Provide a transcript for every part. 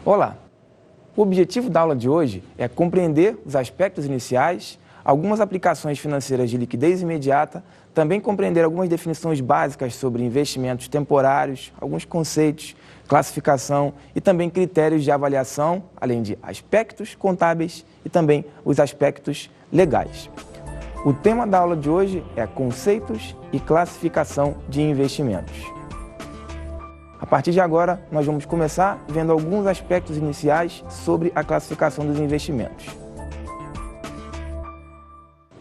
Olá! O objetivo da aula de hoje é compreender os aspectos iniciais, algumas aplicações financeiras de liquidez imediata, também compreender algumas definições básicas sobre investimentos temporários, alguns conceitos, classificação e também critérios de avaliação, além de aspectos contábeis e também os aspectos legais. O tema da aula de hoje é conceitos e classificação de investimentos. A partir de agora, nós vamos começar vendo alguns aspectos iniciais sobre a classificação dos investimentos.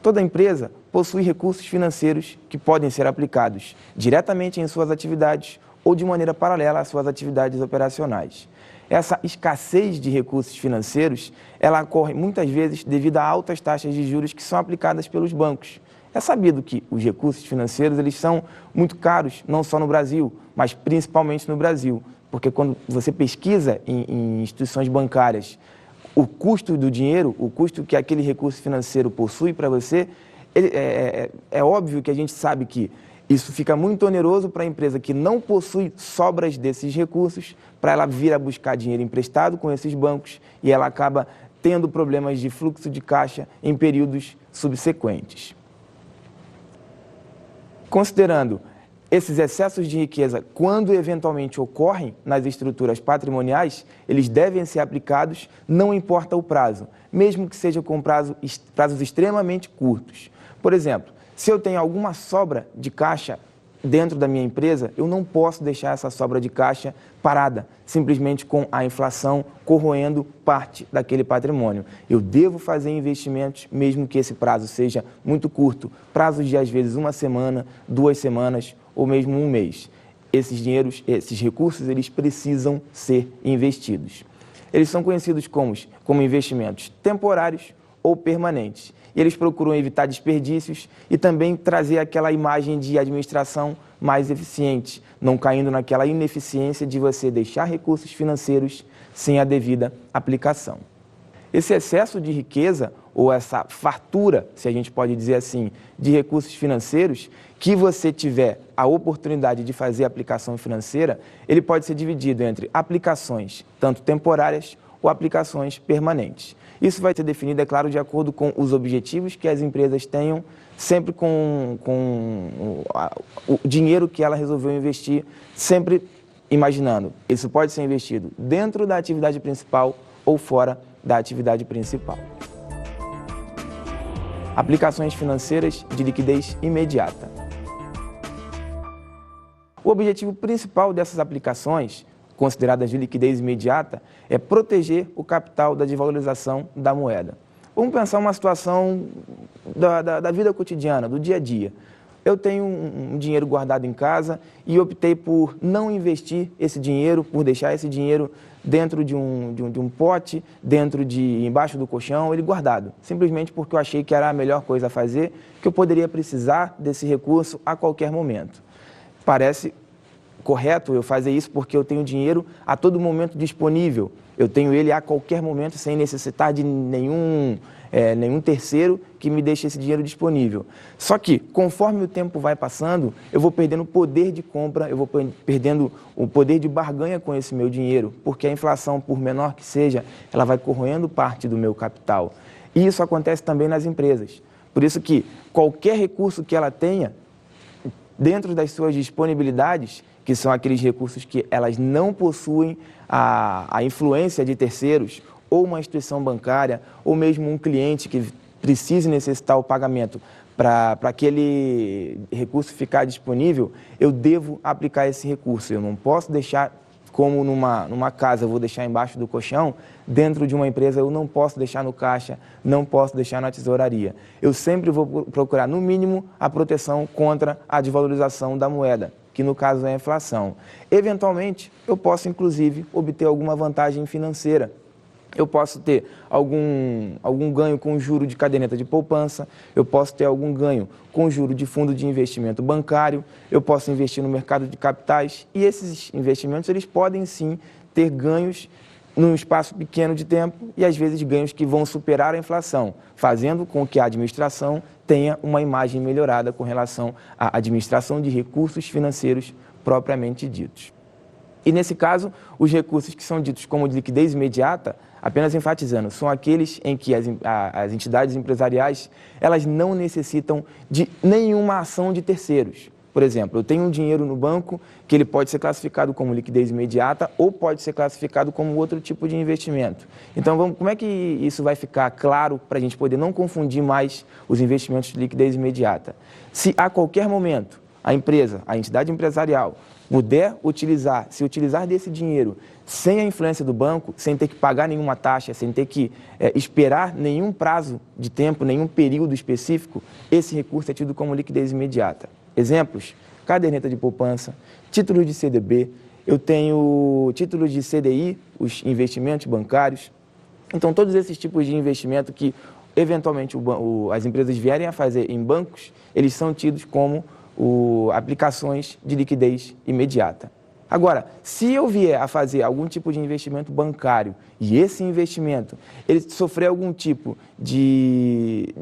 Toda empresa possui recursos financeiros que podem ser aplicados diretamente em suas atividades ou de maneira paralela às suas atividades operacionais. Essa escassez de recursos financeiros, ela ocorre muitas vezes devido a altas taxas de juros que são aplicadas pelos bancos. É sabido que os recursos financeiros eles são muito caros, não só no Brasil, mas principalmente no Brasil, porque quando você pesquisa em instituições bancárias o custo do dinheiro, o custo que aquele recurso financeiro possui para você, é óbvio que a gente sabe que isso fica muito oneroso para a empresa que não possui sobras desses recursos, para ela vir a buscar dinheiro emprestado com esses bancos e ela acaba tendo problemas de fluxo de caixa em períodos subsequentes. Considerando esses excessos de riqueza, quando eventualmente ocorrem nas estruturas patrimoniais, eles devem ser aplicados, não importa o prazo, mesmo que seja com prazos extremamente curtos. Por exemplo, se eu tenho alguma sobra de caixa dentro da minha empresa, eu não posso deixar essa sobra de caixa parada, simplesmente com a inflação corroendo parte daquele patrimônio. Eu devo fazer investimentos, mesmo que esse prazo seja muito curto, prazos de às vezes uma semana, 2 semanas ou mesmo um mês. Esses recursos, eles precisam ser investidos. Eles são conhecidos como investimentos temporários ou permanentes. E eles procuram evitar desperdícios e também trazer aquela imagem de administração mais eficiente, não caindo naquela ineficiência de você deixar recursos financeiros sem a devida aplicação. Esse excesso de riqueza, ou essa fartura, se a gente pode dizer assim, de recursos financeiros, que você tiver a oportunidade de fazer aplicação financeira, ele pode ser dividido entre aplicações tanto temporárias ou aplicações permanentes. Isso vai ser definido, é claro, de acordo com os objetivos que as empresas tenham, sempre com o dinheiro que ela resolveu investir, sempre imaginando, isso pode ser investido dentro da atividade principal ou fora da atividade principal. Aplicações financeiras de liquidez imediata. O objetivo principal dessas aplicações, consideradas de liquidez imediata, é proteger o capital da desvalorização da moeda. Vamos pensar uma situação da vida cotidiana, do dia a dia. Eu tenho um dinheiro guardado em casa e optei por não investir esse dinheiro, por deixar esse dinheiro dentro de um pote, embaixo do colchão, ele guardado. Simplesmente porque eu achei que era a melhor coisa a fazer, que eu poderia precisar desse recurso a qualquer momento. Parece correto eu fazer isso porque eu tenho dinheiro a todo momento disponível. Eu tenho ele a qualquer momento sem necessitar de nenhum terceiro que me deixe esse dinheiro disponível. Só que, conforme o tempo vai passando, eu vou perdendo o poder de compra, eu vou perdendo o poder de barganha com esse meu dinheiro, porque a inflação, por menor que seja, ela vai corroendo parte do meu capital. E isso acontece também nas empresas. Por isso que qualquer recurso que ela tenha, dentro das suas disponibilidades, que são aqueles recursos que elas não possuem a influência de terceiros, ou uma instituição bancária, ou mesmo um cliente que precise necessitar o pagamento para aquele recurso ficar disponível, eu devo aplicar esse recurso. Eu não posso deixar, como numa casa eu vou deixar embaixo do colchão, dentro de uma empresa eu não posso deixar no caixa, não posso deixar na tesouraria. Eu sempre vou procurar, no mínimo, a proteção contra a desvalorização da moeda, que no caso é a inflação. Eventualmente, eu posso, inclusive, obter alguma vantagem financeira. Eu posso ter algum ganho com juro de caderneta de poupança, eu posso ter algum ganho com juro de fundo de investimento bancário, eu posso investir no mercado de capitais e esses investimentos eles podem sim ter ganhos num espaço pequeno de tempo e às vezes ganhos que vão superar a inflação, fazendo com que a administração tenha uma imagem melhorada com relação à administração de recursos financeiros propriamente ditos. E, nesse caso, os recursos que são ditos como de liquidez imediata, apenas enfatizando, são aqueles em que as entidades empresariais elas não necessitam de nenhuma ação de terceiros. Por exemplo, eu tenho um dinheiro no banco que ele pode ser classificado como liquidez imediata ou pode ser classificado como outro tipo de investimento. Então, como é que isso vai ficar claro para a gente poder não confundir mais os investimentos de liquidez imediata? Se a qualquer momento a empresa, a entidade empresarial, puder se utilizar desse dinheiro sem a influência do banco, sem ter que pagar nenhuma taxa, sem ter que esperar nenhum prazo de tempo, nenhum período específico, esse recurso é tido como liquidez imediata. Exemplos: caderneta de poupança, títulos de CDB, eu tenho títulos de CDI, os investimentos bancários. Então, todos esses tipos de investimento que, eventualmente, as empresas vierem a fazer em bancos, eles são tidos como aplicações de liquidez imediata. Agora, se eu vier a fazer algum tipo de investimento bancário e esse investimento ele sofrer algum tipo de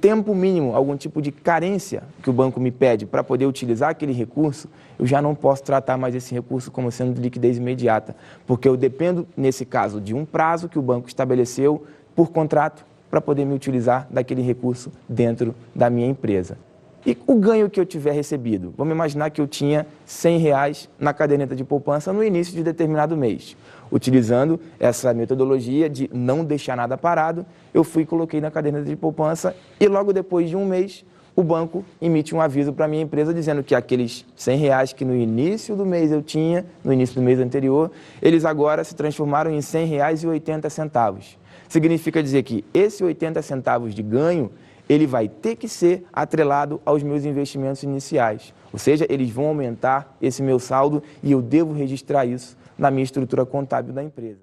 tempo mínimo, algum tipo de carência que o banco me pede para poder utilizar aquele recurso, eu já não posso tratar mais esse recurso como sendo de liquidez imediata, porque eu dependo, nesse caso, de um prazo que o banco estabeleceu por contrato para poder me utilizar daquele recurso dentro da minha empresa. E o ganho que eu tiver recebido? Vamos imaginar que eu tinha R$100 na caderneta de poupança no início de determinado mês. Utilizando essa metodologia de não deixar nada parado, eu fui e coloquei na caderneta de poupança e logo depois de um mês, o banco emite um aviso para a minha empresa dizendo que aqueles R$100 que no início do mês eu tinha, no início do mês anterior, eles agora se transformaram em R$100,80. Significa dizer que esse 80 centavos de ganho ele vai ter que ser atrelado aos meus investimentos iniciais. Ou seja, eles vão aumentar esse meu saldo e eu devo registrar isso na minha estrutura contábil da empresa.